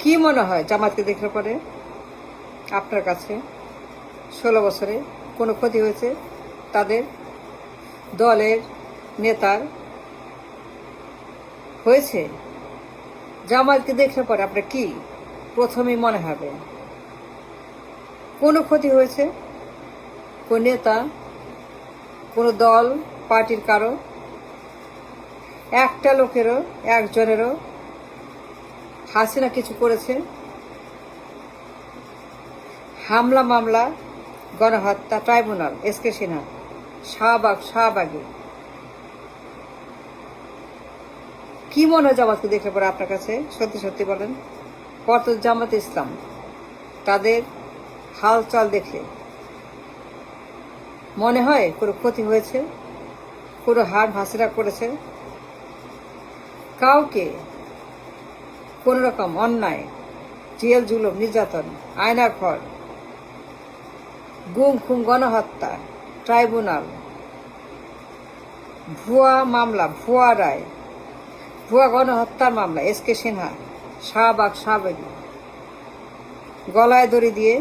কি মনে হয় জামাতকে দেখলে পরে আপনার কাছে 16 বছরে কোনো ক্ষতি হয়েছে তাদের দলের নেতার হয়েছে? জামাতকে দেখলে পরে আপনার কি প্রথমেই মনে হবে? কোনো ক্ষতি হয়েছে কোন নেতা, কোনো দল, পার্টির কারো, একটা লোকেরও, একজনেরও? হাসিনা কিছু করেছে? হামলা মামলা, গণহত্যা ট্রাইব্যুনাল, এসকে সিনহা, শাহবাগে কি মনে হয় জামাতকে দেখলে পরে আপনার কাছে? সত্যি সত্যি বলেন। কত জামাত ইসলাম তাদের হালচাল দেখলে মনে হয় কোনো ক্ষতি হয়েছে, কোনো হার হাসিরা করেছে, কাউকে কোনো রকম অন্যায়, জেল জুলুম, নির্যাতন, আয়নাঘর, গুম খুম, গণহত্যা, ট্রাইব্যুনাল, ভুয়া মামলা, ভুয়া রায়, ভুয়া গণহত্যার মামলা, এসকে সিনহা, শাহবাগী গলায় দড়ি দিয়ে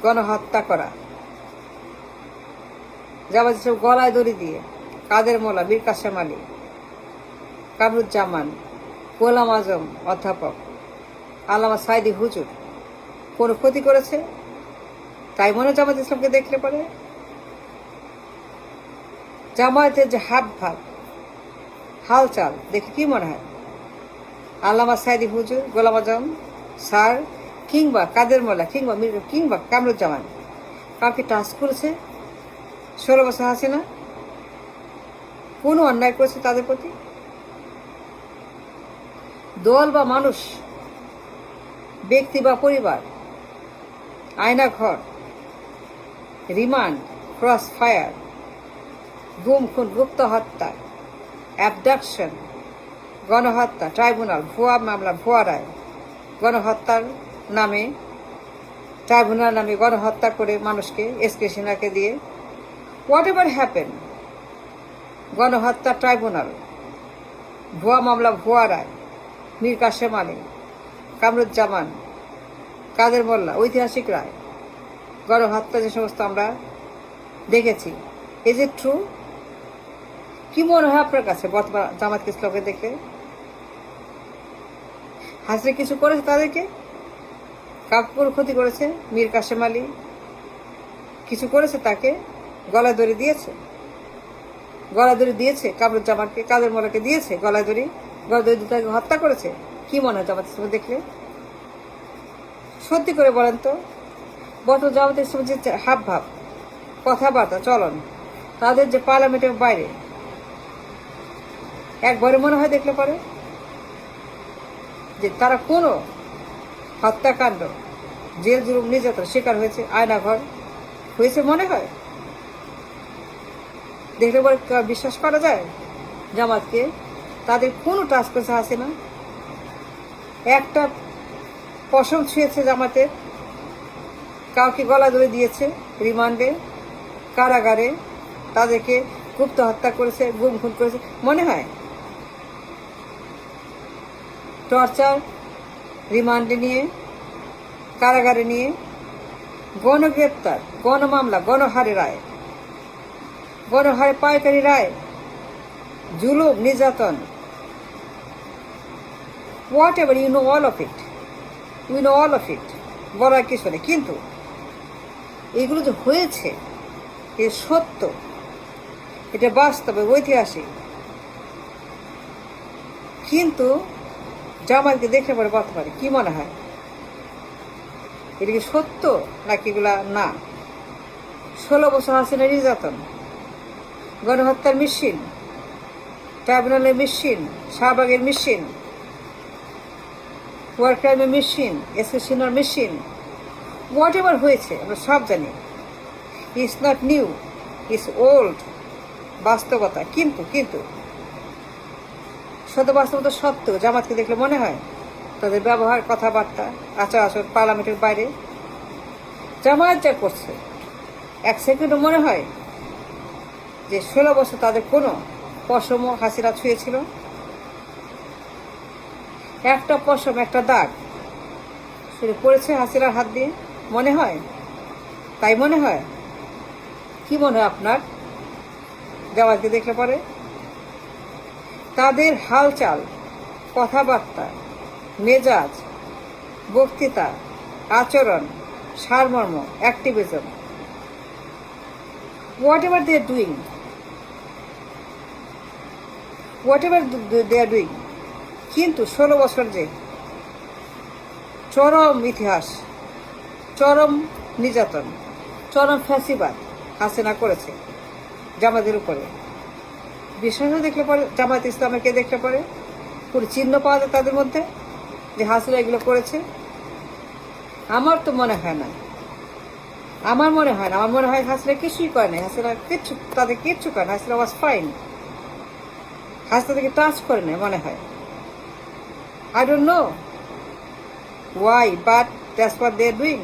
গণহত্যা করা, জামাত ইসলাম গলায় দড়ি দিয়ে, কাদের মোল্লা, মীর কাসেম আলী, কামরুজ্জামান, গোলাম আজম অধ্যাপক, আল্লামা সাইদি হুজুর কোনো ক্ষতি করেছে? তাই মনে জামাত ইসলামকে দেখলে পরে জামায়াতের যে হাব ভাব, হালচাল দেখে কি মনে হয়? আল্লামা সাইদি হুজুর, গোলাম আজম স্যার, কিংবা কাদের মোল্লা, কিংবা কামরুজ্জামান কাউকে টাচ করেছে 16 বছর হাসিনা? কোনো অন্যায় করেছে তাদের প্রতি? দল বা মানুষ, ব্যক্তি বা পরিবার, আয়নাঘর, রিমান্ড, ক্রস ফায়ার, গুম খুন, গুপ্ত হত্যা, অ্যাবডাকশন, গণহত্যা, ট্রাইব্যুনাল, ভুয়া মামলা, ভুয়া রায়, গণহত্যার নামে, ট্রাইব্যুনাল নামে গণহত্যা করে মানুষকে, এসকে সিনহাকে দিয়ে, হোয়াট এভার হ্যাপেন, গণহত্যা, ট্রাইব্যুনাল, ভুয়া মামলা, ভুয়া রায়, মীর কাসেম আলী, কামরুজ্জামান, কাদের মোল্লা, ঐতিহাসিক রায়, গণহত্যা যে সমস্ত আমরা দেখেছি, ইজ ইট ট্রু? কি মনে হয় আপনার কাছে বর্তমান জামাত ইসলামকে দেখে? হাসিনা কিছু করেছে তাদেরকে? কাউকে কোনো ক্ষতি করেছে? মীর কাসেম আলী কিছু করেছে তাকে? গলায় দড়ি দিয়েছে কামরুজ্জামানকে, কাদের মোল্লাকে দিয়েছে গলায় দড়ি দিয়ে তাকে হত্যা করেছে? কি মনে হয় জামাত ইসলাম দেখলে? সত্যি করে বলেন তো, বর্তমান জামাত ইসলামের যে হাব ভাব, কথাবার্তা, চলন, তাদের যে পার্লামেন্টের বাইরে একবারে মনে হয় দেখলে পরে যে তারা কোনো হত্যাকাণ্ড, জেল জুলুম, নির্যাতন শিকার হয়েছে, আয়নাঘর হয়েছে মনে হয়? দেখলে পরে বিশ্বাস করা যায় জামাতকে? তাদের কোনো টাচ করেছে হাসিনা? একটা পশম ছুঁয়েছে জামাতের? কাউকে গলা ধরে দিয়েছে রিমান্ডে, কারাগারে, তাদেরকে গুপ্ত হত্যা করেছে, গুম খুন করেছে মনে হয়? টর্চার, রিমান্ডে নিয়ে, কারাগারে নিয়ে, গণগ্রেপ্তার, গণমামলা, গণহারে রায়, গণহারে পাইকারি রায়, জুলুম, নির্যাতন, whatever, you know all of it, বলার কিছু নেই। কিন্তু এগুলো যে হয়েছে, এ সত্য, এটা বাস্তবে ঐতিহাসিক। কিন্তু জামাতকে দেখলে পরে বলতে পারে কি মনে হয়? এটা কি সত্য নাকি এগুলা না? 16 বছর হাসিনা নির্যাতন, গণহত্যার মেশিন, ট্রাইব্যুনালের মেশিন, শাহবাগের মেশিন, ওয়ার ক্রাইমের মেশিন, এসকে সিনহার মেশিন, হোয়াট এভার হয়েছে আমরা সব জানি। It's not new, it's old, বাস্তবতা। কিন্তু বাস্তবতা সত্ত্বেও জামাতকে দেখলে মনে হয় তাদের ব্যবহার, কথাবার্তা, আচার পার্লামেন্টের বাইরে জামায়াত যা করছে, এক সেকেন্ডও মনে হয় যে 16 বছর তাদের কোনো পশমও হাসিনা ছুঁয়েছিল? একটা পশম, একটা দাগ সেটা পড়েছে হাসিনার হাত দিয়ে, মনে হয়? তাই মনে হয়? কি মনে হয় আপনার জামাতকে দেখলে পরে? তাদের হালচাল, কথাবার্তা, মেজাজ, বক্তৃতা, আচরণ, সারমর্ম, activism, whatever they are doing, whatever they are doing, কিন্তু 16 বছর যে চরম ইতিহাস, চরম নির্যাতন, চরম ফ্যাসিবাদ হাসিনা করেছে জামাতের উপরে, বিশ্বাসও দেখলে পরে, জামাত ইসলামের কে দেখলে পরে কোনো চিহ্ন পাওয়া যায় তাদের মধ্যে যে হাসিনা এগুলো করেছে? আমার তো মনে হয় না, আমার মনে হয় না। আমার মনে হয় হাসিনা কিছুই করে নাই, হাসিনা কিচ্ছু, তাদের কিচ্ছু করে না। হাসিনা ওয়াজ ফাইন, হাসিনা তাদেরকে টাচ করে নেয় মনে হয়। I don't know why, but that's what they're doing.